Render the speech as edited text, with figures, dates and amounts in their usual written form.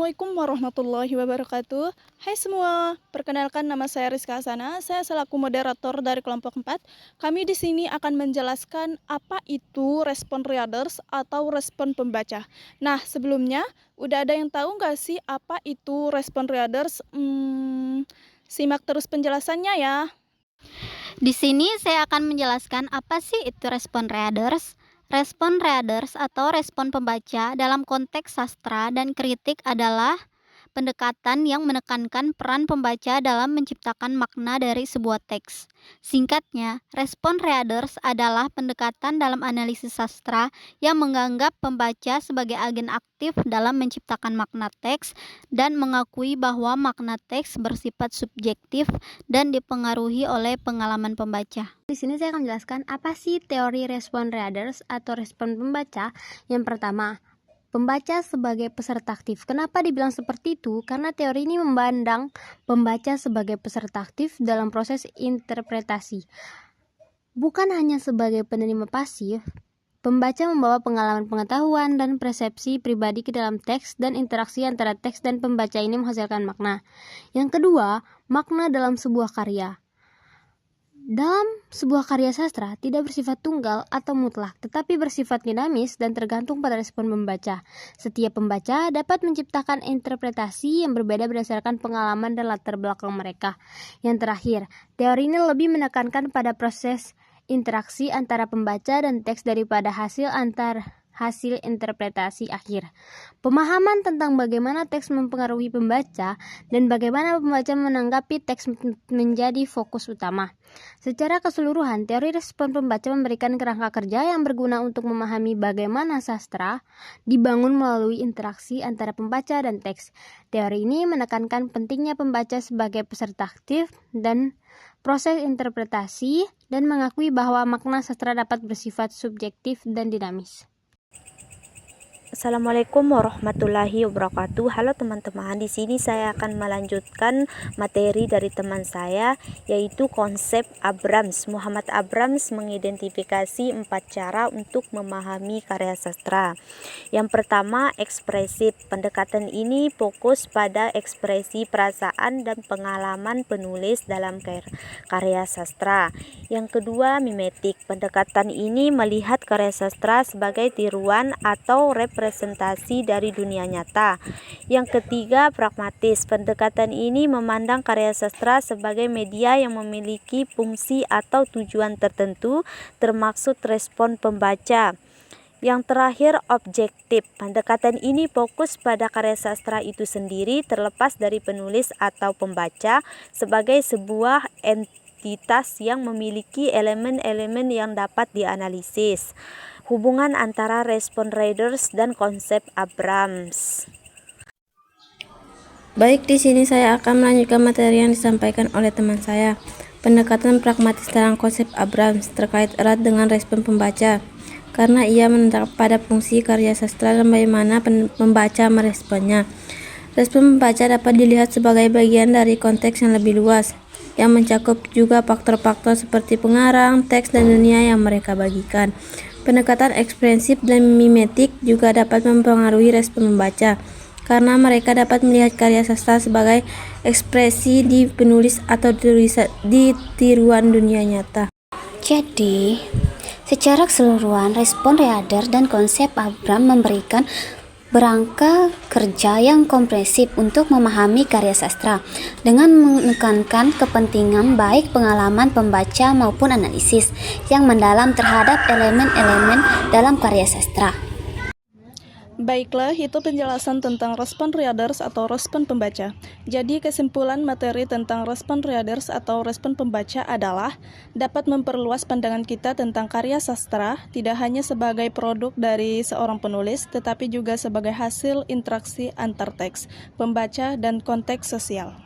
Assalamualaikum warahmatullahi wabarakatuh. Hai semua, perkenalkan nama saya Rizka Hasana. Saya selaku moderator dari kelompok 4. Kami di sini akan menjelaskan apa itu respon readers atau respon pembaca. Nah, sebelumnya udah ada yang tahu nggak sih apa itu respon readers? Simak terus penjelasannya ya. Di sini saya akan menjelaskan apa sih itu respon readers. Respon readers atau respon pembaca dalam konteks sastra dan kritik adalah pendekatan yang menekankan peran pembaca dalam menciptakan makna dari sebuah teks. Singkatnya, respon readers adalah pendekatan dalam analisis sastra yang menganggap pembaca sebagai agen aktif dalam menciptakan makna teks dan mengakui bahwa makna teks bersifat subjektif dan dipengaruhi oleh pengalaman pembaca. Di sini saya akan menjelaskan apa sih teori respon readers atau respon pembaca. Yang pertama, pembaca sebagai peserta aktif. Kenapa dibilang seperti itu? Karena teori ini memandang pembaca sebagai peserta aktif dalam proses interpretasi. Bukan hanya sebagai penerima pasif, pembaca membawa pengalaman pengetahuan dan persepsi pribadi ke dalam teks dan interaksi antara teks dan pembaca ini menghasilkan makna. Yang kedua, makna dalam sebuah karya. Dalam sebuah karya sastra tidak bersifat tunggal atau mutlak, tetapi bersifat dinamis dan tergantung pada respon pembaca. Setiap pembaca dapat menciptakan interpretasi yang berbeda berdasarkan pengalaman dan latar belakang mereka. Yang terakhir, teori ini lebih menekankan pada proses interaksi antara pembaca dan teks daripada hasil interpretasi akhir. Pemahaman tentang bagaimana teks mempengaruhi pembaca dan bagaimana pembaca menanggapi teks menjadi fokus utama. Secara keseluruhan, teori respon pembaca memberikan kerangka kerja yang berguna untuk memahami bagaimana sastra dibangun melalui interaksi antara pembaca dan teks. Teori ini menekankan pentingnya pembaca sebagai peserta aktif dan proses interpretasi dan mengakui bahwa makna sastra dapat bersifat subjektif dan dinamis. Assalamualaikum warahmatullahi wabarakatuh. Halo teman-teman, di sini saya akan melanjutkan materi dari teman saya, yaitu konsep Abrams. Muhammad Abrams mengidentifikasi 4 cara untuk memahami karya sastra. Yang pertama, ekspresif. Pendekatan ini fokus pada ekspresi perasaan dan pengalaman penulis dalam karya sastra. Yang kedua, mimetik. Pendekatan ini melihat karya sastra sebagai tiruan atau representasi dari dunia nyata. Yang ketiga, pragmatis. Pendekatan ini memandang karya sastra sebagai media yang memiliki fungsi atau tujuan tertentu, termaksud respon pembaca. Yang terakhir, objektif. Pendekatan ini fokus pada karya sastra itu sendiri, terlepas dari penulis atau pembaca, sebagai sebuah entitas yang memiliki elemen-elemen yang dapat dianalisis. Hubungan antara respon readers dan konsep Abrams. Baik, di sini saya akan melanjutkan materi yang disampaikan oleh teman saya. Pendekatan pragmatis dalam konsep Abrams terkait erat dengan respon pembaca, karena ia menetapkan pada fungsi karya sastra dan bagaimana pembaca meresponnya. Respon pembaca dapat dilihat sebagai bagian dari konteks yang lebih luas, yang mencakup juga faktor-faktor seperti pengarang, teks, dan dunia yang mereka bagikan. Pendekatan ekspresif dan mimetik juga dapat mempengaruhi respon membaca, karena mereka dapat melihat karya sastra sebagai ekspresi di penulis atau di tiruan dunia nyata. Jadi, secara keseluruhan, respon reader dan konsep Abrams memberikan berangka kerja yang komprehensif untuk memahami karya sastra dengan menekankan kepentingan baik pengalaman pembaca maupun analisis yang mendalam terhadap elemen-elemen dalam karya sastra. Baiklah, itu penjelasan tentang respon readers atau respon pembaca. Jadi kesimpulan materi tentang respon readers atau respon pembaca adalah dapat memperluas pandangan kita tentang karya sastra, tidak hanya sebagai produk dari seorang penulis, tetapi juga sebagai hasil interaksi antar teks, pembaca, dan konteks sosial.